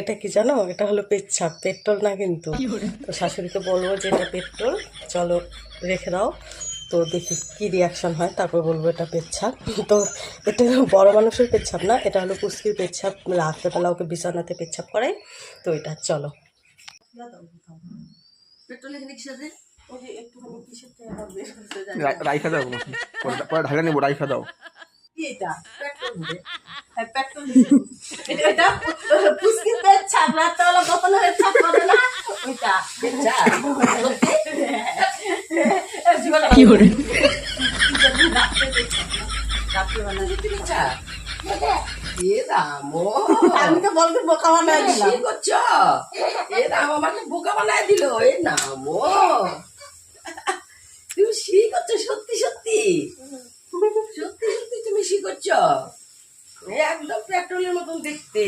এটা কি জানো, এটা হলো পেচ্ছাপ, পেট্রোল না কিন্তু। তো শাশুড়িকে বলবো যে এটা পেট্রোল, চলো রেখে দাও, তো দেখি কি রিয়াকশন হয়, তারপর বলবো এটা পেচ্ছাপ। তো এটা বড় মানুষের পেচ্ছাপ না, এটা হলো পুচকির পেচ্ছাপ, রাত্রেবেলা ওকে বিছানাতে পেচ্ছাপ করাই। তো এটা চলো পেট্রোল এখানে কিসে দে, ওই যে একটুখানি কিসের থেকে আবার বের করতে যাই রাইখা দাও, পরে ঢাকা নেবো, রাইখা দাও। কি এটা পেট্রোল দে, হ্যাঁ পেট্রোল এটা এটা পুচকির পেচ্ছাপ, রাত্রেবেলা বোতলে পেচ্ছাপ করে না ওইটা পেচ্ছাপ কি করে আমি তো বলতে বোকা বানাই দিলাম। কি করছো? এ রাম আমাকে বোকা বানায় দিল। এ নামো, তুমি শি করছো? সত্যি সত্যি সত্যি সত্যি তুমি শি করছো? একদম পেট্রোলের মতন দেখতে।